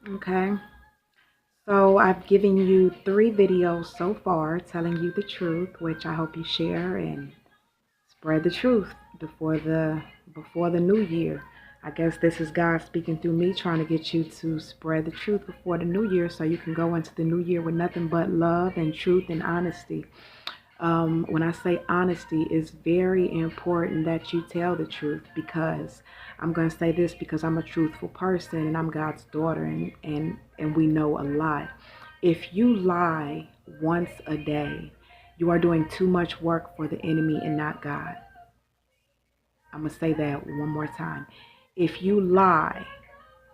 Okay. So I've given you 3 videos so far telling you the truth, which I hope you share and spread the truth before the new year. I guess this is God speaking through me, trying to get you to spread the truth before the new year so you can go into the new year with nothing but love and truth and honesty. When I say honesty, it's very important that you tell the truth, because I'm going to say this because I'm a truthful person and I'm God's daughter, and we know a lie. If you lie once a day, you are doing too much work for the enemy and not God. I'm going to say that one more time. If you lie,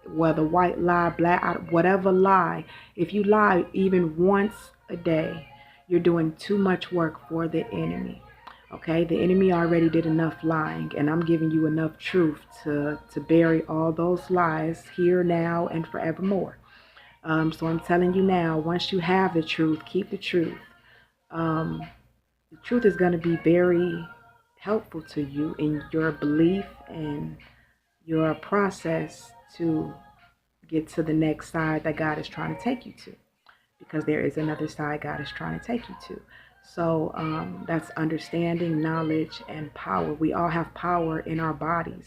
whether white lie, black, whatever lie, if you lie even once a day, you're doing too much work for the enemy. Okay, the enemy already did enough lying, and I'm giving you enough truth to bury all those lies here, now, and forevermore. So I'm telling you now, once you have the truth, keep the truth. Um, the truth is going to be very helpful to you in your belief and your process to get to the next side that God is trying to take you to, because there is another side God is trying to take you to. So that's understanding, knowledge, and power. We all have power in our bodies.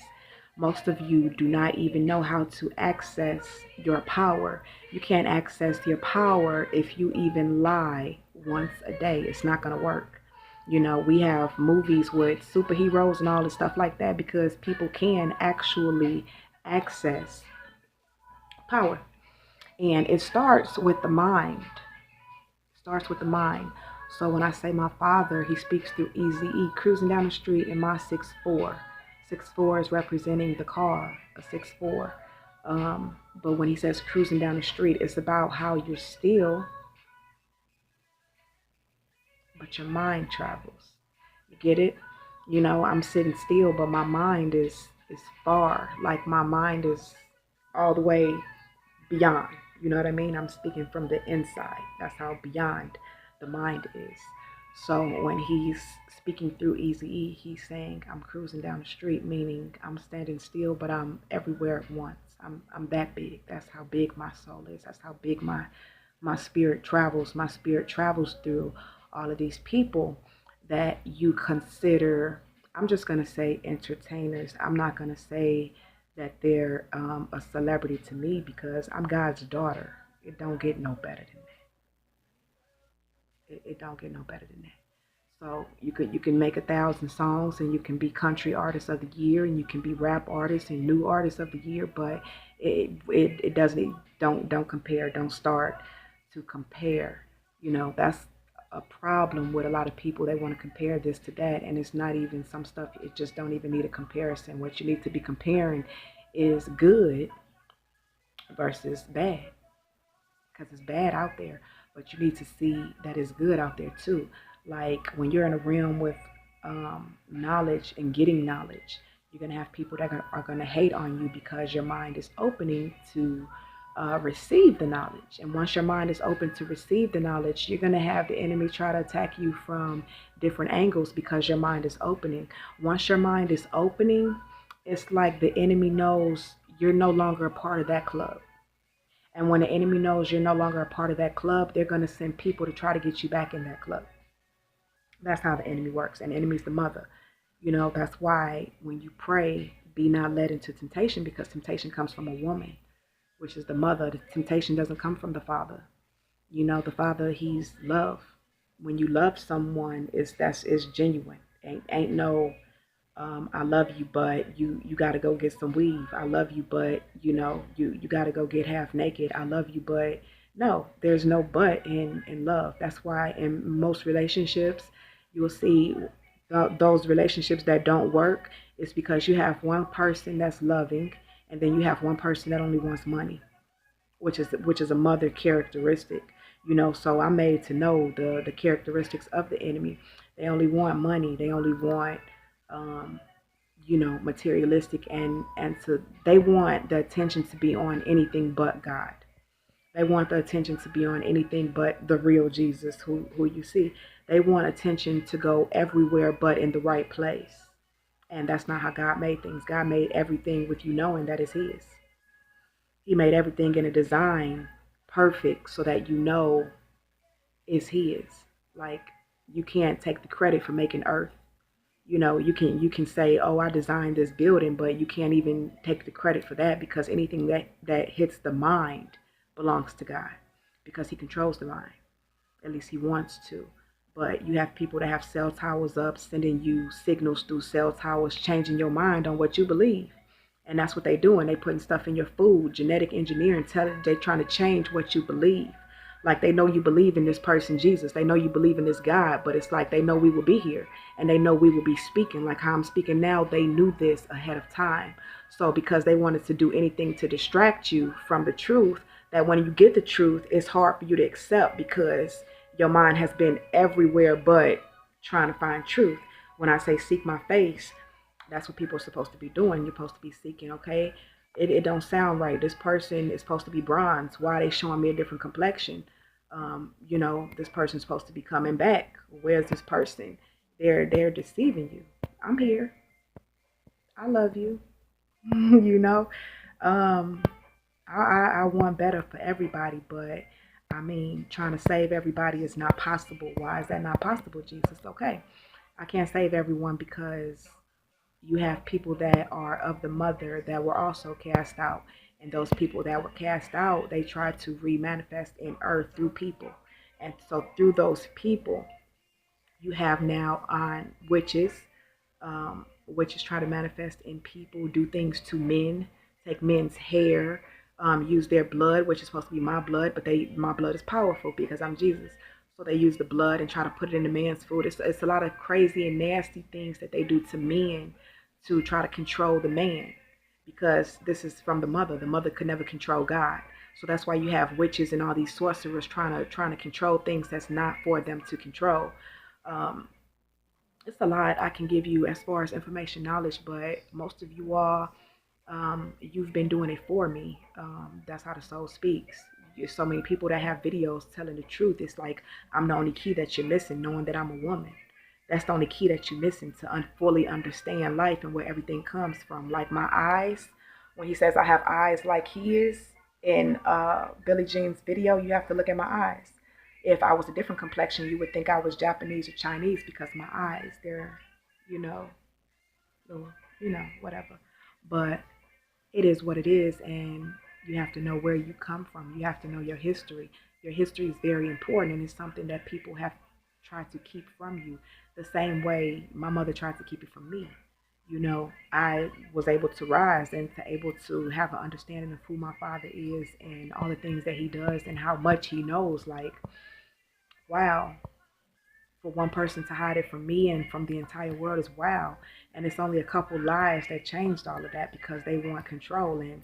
Most of you do not even know how to access your power. You can't access your power if you even lie once a day. It's not going to work. You know, we have movies with superheroes and all this stuff like that because people can actually access power. And it starts with the mind. It starts with the mind. So when I say my father, he speaks through Easy cruising down the street in my 6'4". 6'4" is representing the car, a 6'4". But when he says cruising down the street, it's about how you're still, but your mind travels. You get it? You know, I'm sitting still, but my mind is far. Like my mind is all the way beyond. You know what I mean? I'm speaking from the inside. That's how beyond the mind is. So when he's speaking through Easy he's saying I'm cruising down the street, meaning I'm standing still, but I'm everywhere at once. I'm that big. That's how big my soul is. That's how big my spirit travels. My spirit travels through all of these people that you consider, I'm just going to say entertainers. I'm not going to say that they're a celebrity to me, because I'm God's daughter. It don't get no better than that. It don't get no better than that. So you can make 1,000 songs, and you can be country artist of the year, and you can be rap artist and new artist of the year, but it doesn't, don't compare. Don't start to compare. You know, that's a problem with a lot of people. They want to compare this to that, and it's not even, some stuff it just don't even need a comparison. What you need to be comparing is good versus bad, because it's bad out there, but you need to see that it's good out there too. Like when you're in a realm with knowledge and getting knowledge, you're gonna have people that are gonna hate on you because your mind is opening to receive the knowledge. And once your mind is open to receive the knowledge, you're gonna have the enemy try to attack you from different angles because your mind is opening. Once your mind is opening, it's like the enemy knows you're no longer a part of that club. And when the enemy knows you're no longer a part of that club, they're going to send people to try to get you back in that club. That's how the enemy works. And the enemy's the mother. You know, that's why when you pray, be not led into temptation, because temptation comes from a woman, which is the mother. The temptation doesn't come from the father. You know, the father, he's love. When you love someone, it's genuine. Ain't no I love you, but you got to go get some weave. I love you, but you got to go get half naked. I love you, but no, there's no but in love. That's why in most relationships, you'll see those relationships that don't work. It's because you have one person that's loving, and then you have one person that only wants money, which is a mother characteristic. You know, so I'm made to know the characteristics of the enemy. They only want money. They only want um, materialistic, and to they want the attention to be on anything but God. They want the attention to be on anything but the real Jesus, who you see. They want attention to go everywhere but in the right place. And that's not how God made things. God made everything with you knowing that it's his. He made everything in a design perfect so that you know it's his. Like, you can't take the credit for making Earth. You can say, oh, I designed this building, but you can't even take the credit for that, because anything that hits the mind belongs to God, because he controls the mind. At least he wants to. But you have people that have cell towers up, sending you signals through cell towers, changing your mind on what you believe. And that's what they're doing. They putting stuff in your food, genetic engineering, telling they trying to change what you believe. Like, they know you believe in this person, Jesus. They know you believe in this God, but it's like they know we will be here, and they know we will be speaking. Like how I'm speaking now, they knew this ahead of time. So because they wanted to do anything to distract you from the truth, that when you get the truth, it's hard for you to accept, because your mind has been everywhere but trying to find truth. When I say seek my face, that's what people are supposed to be doing. You're supposed to be seeking, okay? It don't sound right. This person is supposed to be bronze. Why are they showing me a different complexion? This person's supposed to be coming back. Where's this person? They're deceiving you. I'm here. I love you. you know. Um, I want better for everybody, but I mean, trying to save everybody is not possible. Why is that not possible, Jesus? Okay, I can't save everyone, because you have people that are of the mother that were also cast out. And those people that were cast out, they tried to re-manifest in earth through people. And so through those people, you have now on witches try to manifest in people, do things to men, take men's hair, use their blood, which is supposed to be my blood, but my blood is powerful because I'm Jesus. So they use the blood and try to put it in the man's food. It's a lot of crazy and nasty things that they do to men to try to control the man, because this is from the mother. The mother could never control God. So that's why you have witches and all these sorcerers trying to control things that's not for them to control. Um, it's a lot I can give you as far as information knowledge, but most of you all, you've been doing it for me. That's how the soul speaks. There's so many people that have videos telling the truth. It's like I'm the only key that you're missing, knowing that I'm a woman. That's the only key that you're missing to fully understand life and where everything comes from. Like my eyes, when he says I have eyes like he is in Billie Jean's video, you have to look at my eyes. If I was a different complexion, you would think I was Japanese or Chinese, because my eyes, they're, you know, little, whatever. But it is what it is, and you have to know where you come from. You have to know your history. Your history is very important, and it's something that people have tried to keep from you, the same way my mother tried to keep it from me. I was able to rise and to able to have an understanding of who my father is and all the things that he does and how much he knows. Like, wow, for one person to hide it from me and from the entire world is wow. And it's only a couple lies that changed all of that, because they want control. And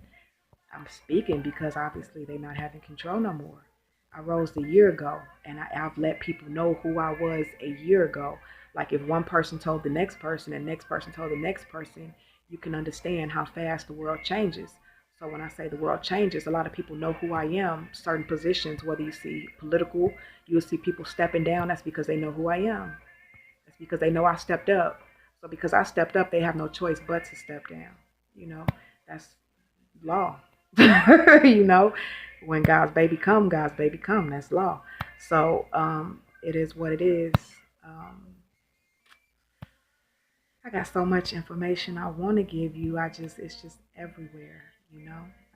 I'm speaking because obviously they're not having control no more. I rose a year ago, and I've let people know who I was a year ago. Like, if one person told the next person and the next person told the next person, you can understand how fast the world changes. So when I say the world changes, a lot of people know who I am. Certain positions, whether you see political, you'll see people stepping down. That's because they know who I am. That's because they know I stepped up. So because I stepped up, they have no choice but to step down. That's law. you know, when God's baby come, God's baby come. That's law. So it is what it is. Um, I got so much information I want to give you. It's just everywhere.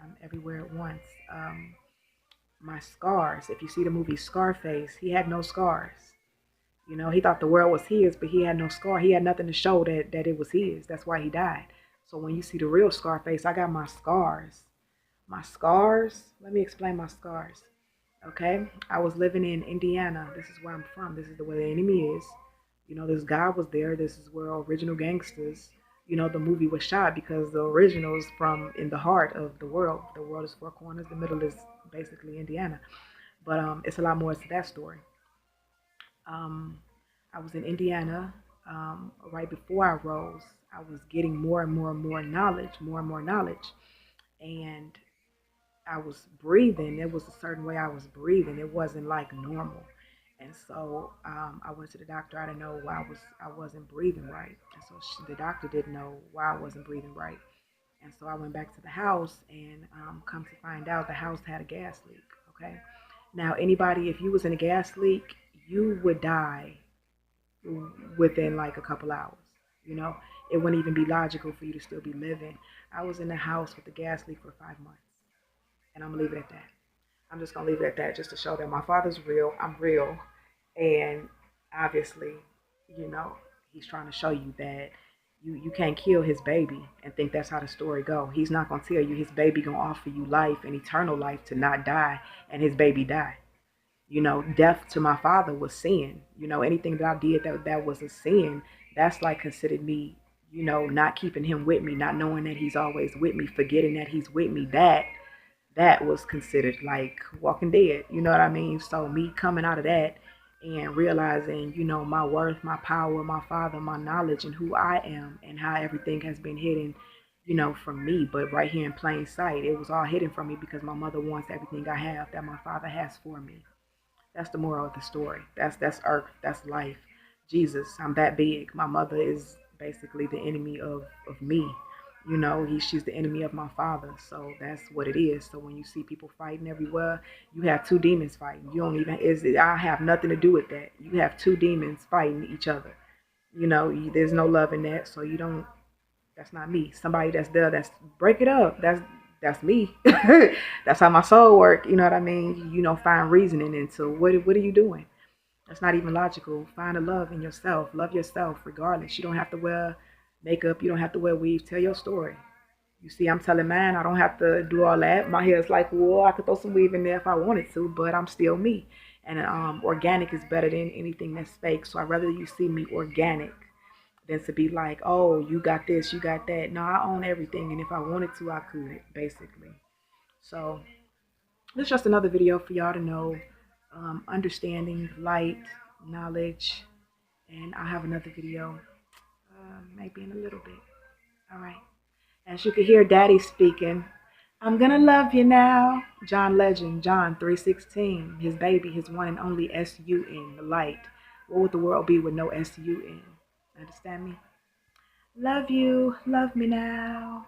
I'm everywhere at once. My scars. If you see the movie Scarface, he had no scars. He thought the world was his, but he had no scar. He had nothing to show that it was his. That's why he died. So when you see the real Scarface, I got my scars. My scars, let me explain my scars. Okay? I was living in Indiana. This is where I'm from. This is where the enemy is. This guy was there. This is where original gangsters, the movie was shot, because the original is from in the heart of the world. The world is four corners. The middle is basically Indiana. But it's a lot more to that story. Um, I was in Indiana right before I rose. I was getting more and more and more knowledge, more and more knowledge. And I was breathing. It was a certain way I was breathing. It wasn't like normal. And so I went to the doctor. I didn't know why I wasn't breathing right. And so the doctor didn't know why I wasn't breathing right. And so I went back to the house, and come to find out the house had a gas leak. Okay. Now, anybody, if you was in a gas leak, you would die within like a couple hours. You know, it wouldn't even be logical for you to still be living. I was in the house with the gas leak for 5 months, and I'm gonna leave it at that. I'm just gonna leave it at that, just to show that my father's real. I'm real, and obviously, you know, he's trying to show you that you can't kill his baby and think that's how the story go. He's not gonna tell you his baby gonna offer you life and eternal life to not die, and his baby die. You know, death to my father was sin. You know, anything that I did that was a sin, that's like considered me, you know, not keeping him with me, not knowing that he's always with me, forgetting that he's with me. That was considered like walking dead. You know what I mean? So me coming out of that and realizing, you know, my worth, my power, my father, my knowledge, and who I am, and how everything has been hidden, you know, from me, but right here in plain sight, it was all hidden from me because my mother wants everything I have that my father has for me. That's the moral of the story. That's earth. That's life. Jesus, I'm that big. My mother is basically the enemy of me. You know, she's the enemy of my father. So that's what it is. So when you see people fighting everywhere, you have two demons fighting. You don't even I have nothing to do with that. You have two demons fighting each other. You know, there's no love in that. So you don't. That's not me. Somebody that's there. That's break it up. That's me. That's how my soul work. You know what I mean? You know, find reasoning into what are you doing? That's not even logical. Find a love in yourself. Love yourself regardless. You don't have to wear makeup. You don't have to wear weave. Tell your story. You see, I'm telling mine. I don't have to do all that. My hair is like wool. I could throw some weave in there if I wanted to, but I'm still me. And organic is better than anything that's fake. So I'd rather you see me organic than to be like, oh, you got this, you got that. No, I own everything, and if I wanted to, I could, basically. So this is just another video for y'all to know, understanding, light, knowledge, and I'll have another video maybe in a little bit. All right. As you can hear Daddy speaking, I'm gonna love you now. John Legend, John 3:16, his baby, his one and only SUN, the light. What would the world be with no SUN? Understand me? Love you. Love me now.